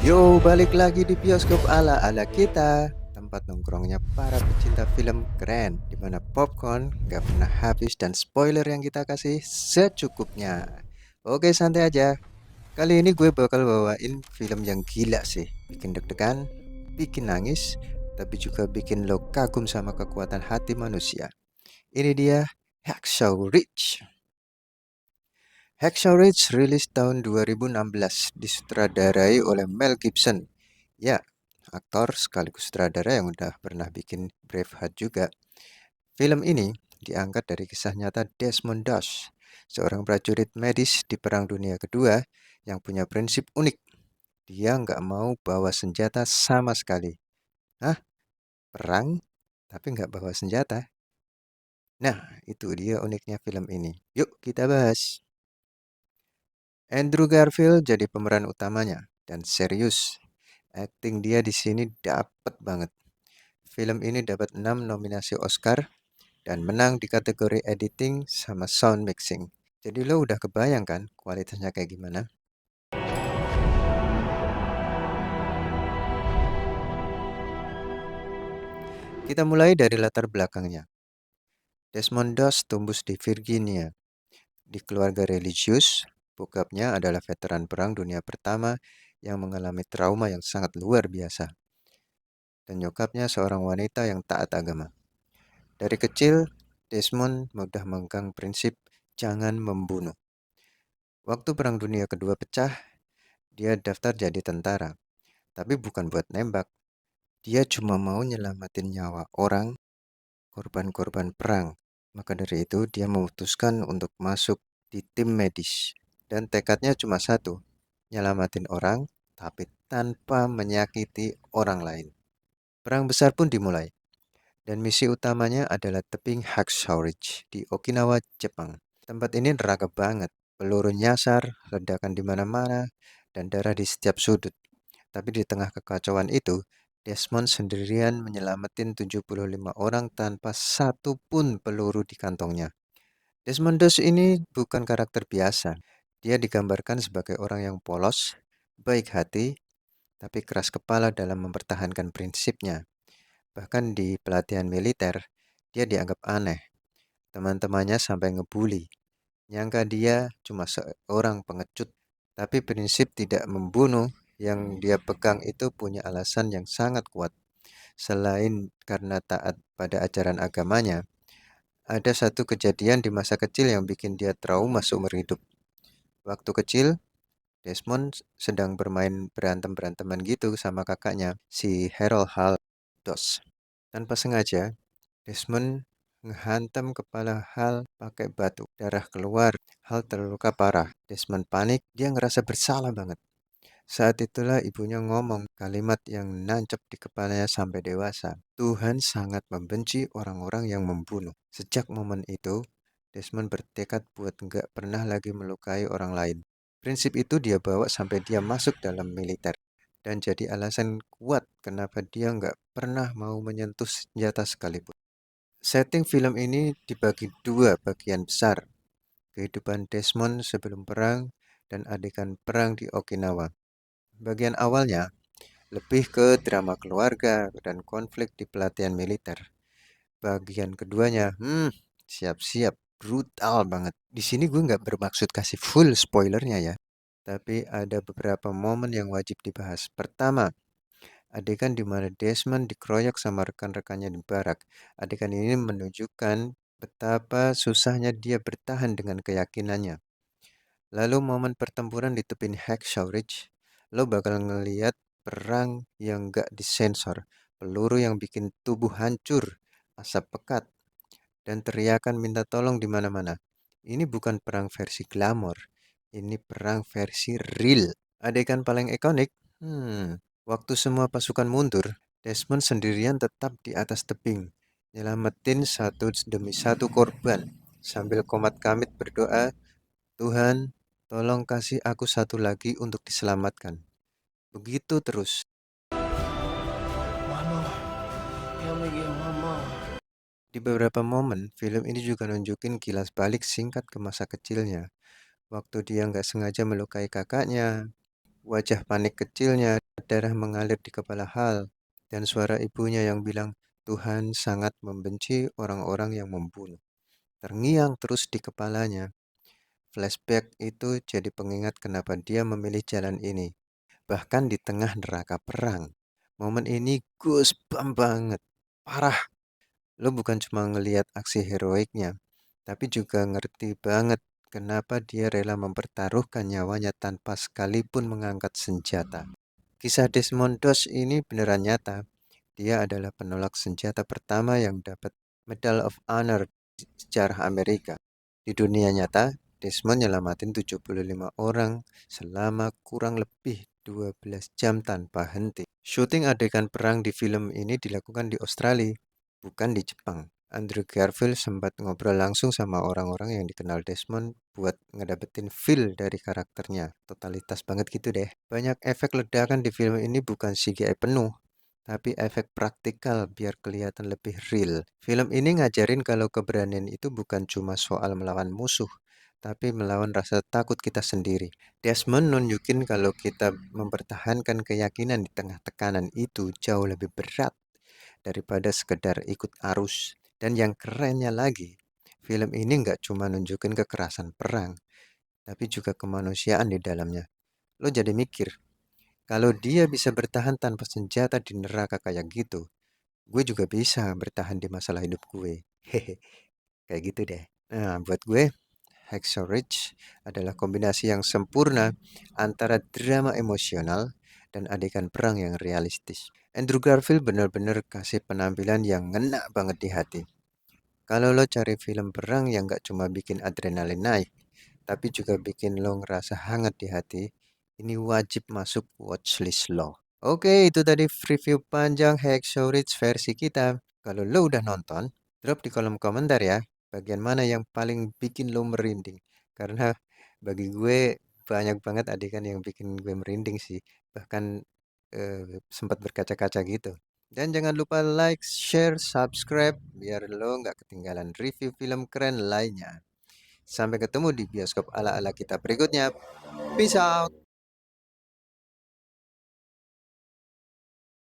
Yo, balik lagi di bioskop ala-ala kita. Tempat nongkrongnya para pecinta film keren, di mana popcorn gak pernah habis dan spoiler yang kita kasih secukupnya. Oke, santai aja. Kali ini gue bakal bawain film yang gila sih. Bikin deg-degan, bikin nangis, tapi juga bikin lo kagum sama kekuatan hati manusia. Ini dia Hacksaw Ridge. Hacksaw Ridge rilis tahun 2016, disutradarai oleh Mel Gibson. Ya, aktor sekaligus sutradara yang udah pernah bikin Braveheart juga. Film ini diangkat dari kisah nyata Desmond Doss, seorang prajurit medis di Perang Dunia Kedua yang punya prinsip unik. Dia nggak mau bawa senjata sama sekali. Hah? Perang? Tapi nggak bawa senjata? Nah, itu dia uniknya film ini. Yuk kita bahas. Andrew Garfield jadi pemeran utamanya dan serius. Akting dia di sini dapet banget. Film ini dapat 6 nominasi Oscar dan menang di kategori editing sama sound mixing. Jadi lo udah kebayang kan kualitasnya kayak gimana? Kita mulai dari latar belakangnya. Desmond Doss tumbuh di Virginia, di keluarga religius. Bokapnya adalah veteran Perang Dunia Pertama yang mengalami trauma yang sangat luar biasa. Dan nyokapnya seorang wanita yang taat agama. Dari kecil, Desmond mudah memegang prinsip jangan membunuh. Waktu Perang Dunia Kedua pecah, dia daftar jadi tentara. Tapi bukan buat nembak. Dia cuma mau nyelamatin nyawa orang, korban-korban perang. Maka dari itu, dia memutuskan untuk masuk di tim medis. Dan tekadnya cuma satu, nyelamatin orang, tapi tanpa menyakiti orang lain. Perang besar pun dimulai. Dan misi utamanya adalah tebing Hacksaw Ridge di Okinawa, Jepang. Tempat ini neraka banget. Peluru nyasar, ledakan di mana-mana, dan darah di setiap sudut. Tapi di tengah kekacauan itu, Desmond sendirian menyelamatin 75 orang tanpa satu pun peluru di kantongnya. Desmond Doss ini bukan karakter biasa. Dia digambarkan sebagai orang yang polos, baik hati, tapi keras kepala dalam mempertahankan prinsipnya. Bahkan di pelatihan militer, dia dianggap aneh. Teman-temannya sampai ngebully. Nyangka dia cuma seorang pengecut. Tapi prinsip tidak membunuh yang dia pegang itu punya alasan yang sangat kuat. Selain karena taat pada ajaran agamanya, ada satu kejadian di masa kecil yang bikin dia trauma seumur hidup. Waktu kecil, Desmond sedang bermain berantem-beranteman gitu sama kakaknya, si Harold Hall Doss. Tanpa sengaja, Desmond menghantam kepala Hal pakai batu. Darah keluar, Hal terluka parah. Desmond panik, dia ngerasa bersalah banget. Saat itulah ibunya ngomong kalimat yang nancep di kepalanya sampai dewasa. Tuhan sangat membenci orang-orang yang membunuh. Sejak momen itu, Desmond bertekad buat nggak pernah lagi melukai orang lain. Prinsip itu dia bawa sampai dia masuk dalam militer. Dan jadi alasan kuat kenapa dia nggak pernah mau menyentuh senjata sekalipun. Setting film ini dibagi dua bagian besar. Kehidupan Desmond sebelum perang dan adegan perang di Okinawa. Bagian awalnya lebih ke drama keluarga dan konflik di pelatihan militer. Bagian keduanya, siap-siap, brutal banget. Di sini gue nggak bermaksud kasih full spoilernya ya. Tapi ada beberapa momen yang wajib dibahas. Pertama, adegan di mana Desmond dikeroyok sama rekan-rekannya di barak. Adegan ini menunjukkan betapa susahnya dia bertahan dengan keyakinannya. Lalu momen pertempuran di tepi Hacksaw Ridge, lo bakal ngeliat perang yang gak disensor, peluru yang bikin tubuh hancur, asap pekat, dan teriakan minta tolong di mana-mana. Ini bukan perang versi glamor, ini perang versi real. Adegan paling ikonik, waktu semua pasukan mundur, Desmond sendirian tetap di atas tebing, nyelamatin satu demi satu korban, sambil komat kamit berdoa, Tuhan, tolong kasih aku satu lagi untuk diselamatkan. Begitu terus. Mama, help me get mama. Di beberapa momen, film ini juga nunjukin kilas balik singkat ke masa kecilnya. Waktu dia nggak sengaja melukai kakaknya, Wajah panik kecilnya, darah mengalir di kepala Hal, dan suara ibunya yang bilang, Tuhan sangat membenci orang-orang yang membunuh. Terngiang terus di kepalanya. Flashback itu jadi pengingat kenapa dia memilih jalan ini. Bahkan di tengah neraka perang. Momen ini goosebump banget. Parah. Lo bukan cuma ngelihat aksi heroiknya, tapi juga ngerti banget kenapa dia rela mempertaruhkan nyawanya tanpa sekalipun mengangkat senjata. Kisah Desmond Doss ini beneran nyata. Dia adalah penolak senjata pertama yang dapat Medal of Honor di sejarah Amerika. Di dunia nyata, Desmond nyelamatin 75 orang selama kurang lebih 12 jam tanpa henti. Syuting adegan perang di film ini dilakukan di Australia, bukan di Jepang. Andrew Garfield sempat ngobrol langsung sama orang-orang yang dikenal Desmond buat ngedapetin feel dari karakternya. Totalitas banget gitu deh. Banyak efek ledakan di film ini bukan CGI penuh, tapi efek praktikal biar kelihatan lebih real. Film ini ngajarin kalau keberanian itu bukan cuma soal melawan musuh, tapi melawan rasa takut kita sendiri. Desmond nunjukin kalau kita mempertahankan keyakinan di tengah tekanan itu jauh lebih berat daripada sekedar ikut arus. Dan yang kerennya lagi, film ini nggak cuma nunjukin kekerasan perang, tapi juga kemanusiaan di dalamnya. Lo jadi mikir, kalau dia bisa bertahan tanpa senjata di neraka kayak gitu, gue juga bisa bertahan di masalah hidup gue. Hehe, kayak gitu deh. Nah, buat gue, Hacksaw Ridge adalah kombinasi yang sempurna antara drama emosional dan adegan perang yang realistis. Andrew Garfield benar-benar kasih penampilan yang ngena banget di hati. Kalau lo cari film perang yang gak cuma bikin adrenalin naik, tapi juga bikin lo ngerasa hangat di hati, ini wajib masuk watchlist lo. Oke, itu tadi review panjang Hacksaw Ridge versi kita. Kalau lo udah nonton, drop di kolom komentar ya, bagian mana yang paling bikin lo merinding. Karena bagi gue banyak banget adegan yang bikin gue merinding sih. Bahkan sempat berkaca-kaca gitu. Dan jangan lupa like, share, subscribe biar lo nggak ketinggalan review film keren lainnya. Sampai ketemu di bioskop ala-ala kita berikutnya. Peace out.